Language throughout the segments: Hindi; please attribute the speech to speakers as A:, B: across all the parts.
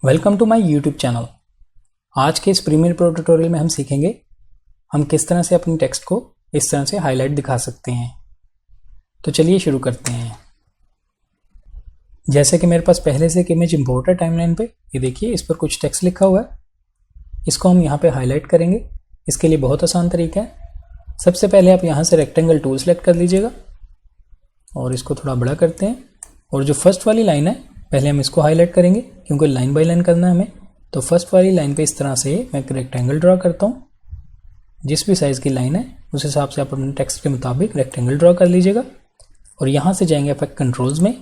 A: Welcome to my YouTube channel. आज के इस प्रीमियर प्रो ट्यूटोरियल में हम सीखेंगे हम किस तरह से अपनी टेक्स्ट को इस तरह से हाईलाइट दिखा सकते हैं। तो चलिए शुरू करते हैं। जैसे कि मेरे पास पहले से एक इमेज इंपोर्ट है टाइमलाइन पे, ये देखिए इस पर कुछ टेक्स्ट लिखा हुआ है। इसको हम यहाँ पे हाईलाइट करेंगे। इसके लिए बहुत आसान तरीका है। सबसे पहले आप यहाँ से रेक्टेंगल टूल सेलेक्ट कर लीजिएगा और इसको थोड़ा बड़ा करते हैं। और जो फर्स्ट वाली लाइन है पहले हम इसको हाईलाइट करेंगे क्योंकि लाइन बाय लाइन करना है हमें। तो फर्स्ट वाली लाइन पे इस तरह से मैं एक रेक्टेंगल ड्रॉ करता हूँ। जिस भी साइज़ की लाइन है उस हिसाब से आप अपने टेक्स्ट के मुताबिक रेक्टेंगल ड्रॉ कर लीजिएगा। और यहाँ से जाएंगे इफेक्ट कंट्रोल्स में।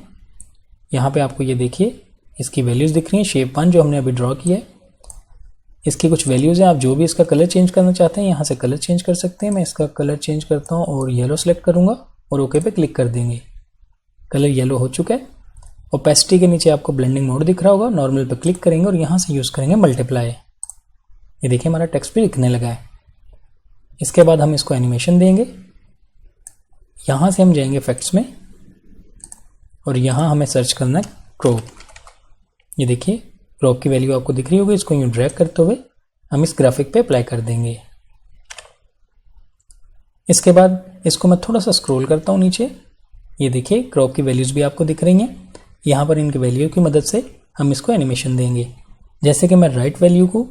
A: यहाँ पे आपको ये देखिए इसकी वैल्यूज़ दिख रही हैं। शेप 1 जो हमने अभी ड्रॉ किया है इसकी कुछ वैल्यूज़ हैं। आप जो भी इसका कलर चेंज करना चाहते हैं यहाँ से कलर चेंज कर सकते हैं। मैं इसका कलर चेंज करता हूँ और येलो सेलेक्ट करूँगा और ओके पे क्लिक कर देंगे। कलर येलो हो चुका है। ओपेसिटी के नीचे आपको ब्लेंडिंग मोड दिख रहा होगा। नॉर्मल पे क्लिक करेंगे और यहाँ से यूज़ करेंगे मल्टीप्लाई। ये देखिए हमारा टेक्स्ट भी दिखने लगा है। इसके बाद हम इसको एनिमेशन देंगे। यहाँ से हम जाएंगे इफेक्ट्स में और यहाँ हमें सर्च करना है क्रॉप। ये देखिए क्रॉप की वैल्यू आपको दिख रही होगी। इसको यूँ ड्रैग करते हुए हम इस ग्राफिक पे अप्लाई कर देंगे। इसके बाद इसको मैं थोड़ा सा स्क्रॉल करता हूँ नीचे। ये देखिए क्रॉप की वैल्यूज़ भी आपको दिख रही हैं। यहाँ पर इनकी वैल्यू की मदद से हम इसको एनिमेशन देंगे। जैसे कि मैं राइट वैल्यू को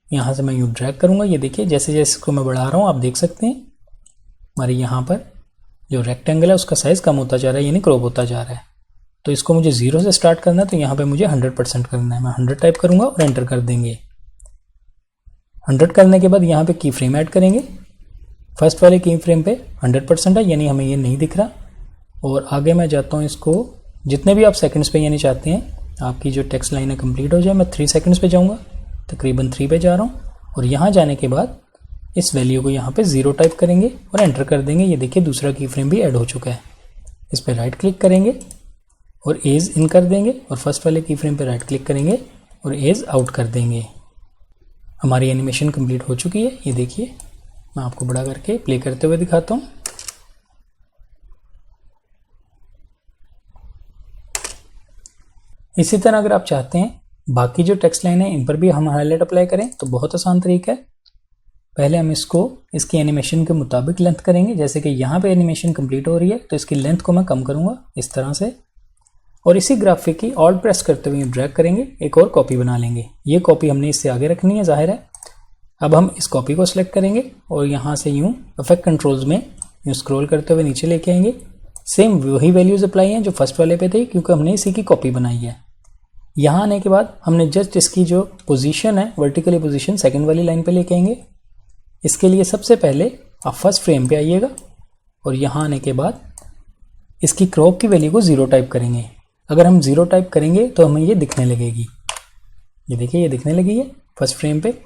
A: यहाँ से मैं यूँ ड्रैग करूँगा। ये देखिए जैसे जैसे इसको मैं बढ़ा रहा हूँ आप देख सकते हैं हमारे यहाँ पर जो रेक्टेंगल है उसका साइज़ कम होता जा रहा है, यानी क्रॉप होता जा रहा है। तो इसको मुझे 0 से स्टार्ट करना है, तो यहाँ पर मुझे 100% करना है। मैं 100 टाइप करूँगा और एंटर कर देंगे। 100 करने के बाद यहाँ पर की फ्रेम ऐड करेंगे। फर्स्ट वाले की फ्रेम पे 100% है, यानी हमें ये नहीं दिख रहा। और आगे मैं जाता हूँ इसको जितने भी आप सेकंड्स पे यानी चाहते हैं आपकी जो टेक्स्ट लाइन है कंप्लीट हो जाए। मैं 3 सेकंड्स पे जाऊंगा, तकरीबन 3 पे जा रहा हूँ। और यहाँ जाने के बाद इस वैल्यू को यहाँ पे 0 टाइप करेंगे और एंटर कर देंगे। ये देखिए दूसरा की फ्रेम भी ऐड हो चुका है। इस पर राइट क्लिक करेंगे और एज इन कर देंगे और फर्स्ट वाले की फ्रेम पर राइट क्लिक करेंगे और एज आउट कर देंगे। हमारी एनिमेशन कम्प्लीट हो चुकी है। ये देखिए मैं आपको बड़ा करके प्ले करते हुए दिखाता हूँ। इसी तरह अगर आप चाहते हैं बाकी जो टेक्स्ट लाइन है इन पर भी हम हाईलाइट अप्लाई करें तो बहुत आसान तरीका है। पहले हम इसको इसकी एनिमेशन के मुताबिक लेंथ करेंगे। जैसे कि यहाँ पे एनिमेशन कंप्लीट हो रही है तो इसकी लेंथ को मैं कम करूँगा इस तरह से। और इसी ग्राफिक की ऑल्ट प्रेस करते हुए ड्रैग करेंगे, एक और कॉपी बना लेंगे। ये कॉपी हमने इससे आगे रखनी है, जाहिर है। अब हम इस कॉपी को सिलेक्ट करेंगे और यहाँ से यूँ इफेक्ट कंट्रोल्स में यूँ स्क्रॉल करते हुए नीचे लेके आएंगे। सेम वही वैल्यूज अप्लाई हैं जो फर्स्ट वाले पे थे क्योंकि हमने इसी की कॉपी बनाई है। यहाँ आने के बाद हमने जस्ट इसकी जो पोजीशन है वर्टिकली पोजीशन सेकंड वाली लाइन पे लेके आएंगे। इसके लिए सबसे पहले आप फर्स्ट फ्रेम पे आइएगा और यहाँ आने के बाद इसकी क्रॉप की वैल्यू को 0 टाइप करेंगे। अगर हम 0 टाइप करेंगे तो हमें ये दिखने लगेगी। ये देखिए ये दिखने लगी है फर्स्ट फ्रेम पे।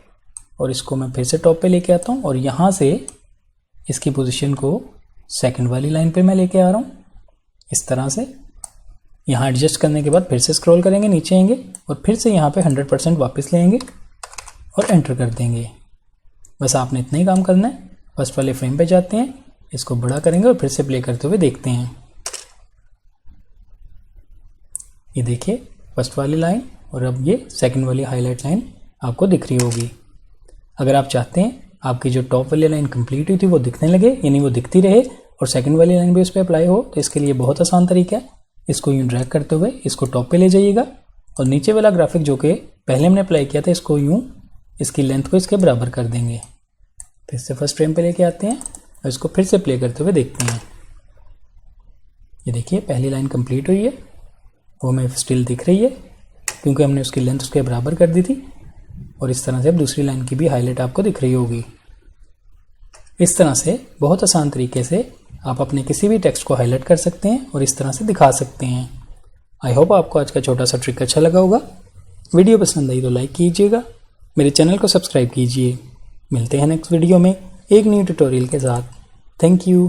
A: और इसको मैं फिर से टॉप पे लेके आता हूँ और यहाँ से इसकी पोजीशन को सेकंड वाली लाइन पे मैं लेके आ रहा हूँ इस तरह से। यहाँ एडजस्ट करने के बाद फिर से स्क्रॉल करेंगे, नीचे आएंगे और फिर से यहाँ पे 100% वापस लेंगे और एंटर कर देंगे। बस आपने इतना ही काम करना है। फर्स्ट वाले फ्रेम पे जाते हैं, इसको बड़ा करेंगे और फिर से प्ले करते हुए देखते हैं। ये देखिए फर्स्ट वाली लाइन और अब ये सेकंड वाली हाईलाइट लाइन आपको दिख रही होगी। अगर आप चाहते हैं आपकी जो टॉप वाली लाइन कंप्लीट हुई थी वो दिखने लगे, यानी वो दिखती रहे और सेकंड वाली लाइन भी उस पर अप्लाई हो, तो इसके लिए बहुत आसान तरीका है। इसको यूँ ड्रैग करते हुए इसको टॉप पे ले जाइएगा और नीचे वाला ग्राफिक जो कि पहले हमने अप्लाई किया था इसको यूँ इसकी लेंथ को इसके बराबर कर देंगे। फिर से फर्स्ट फ्रेम पे लेके आते हैं और इसको फिर से प्ले करते हुए देखते हैं। ये देखिए पहली लाइन कंप्लीट हुई है, वो हमें स्टिल दिख रही है क्योंकि हमने उसकी लेंथ उसके बराबर कर दी थी। और इस तरह से अब दूसरी लाइन की भी हाईलाइट आपको दिख रही होगी। इस तरह से बहुत आसान तरीके से आप अपने किसी भी टेक्स्ट को हाईलाइट कर सकते हैं और इस तरह से दिखा सकते हैं। आई होप आपको आज का छोटा सा ट्रिक अच्छा लगा होगा। वीडियो पसंद आई तो लाइक कीजिएगा, मेरे चैनल को सब्सक्राइब कीजिए। मिलते हैं नेक्स्ट वीडियो में एक न्यू ट्यूटोरियल के साथ। Thank you.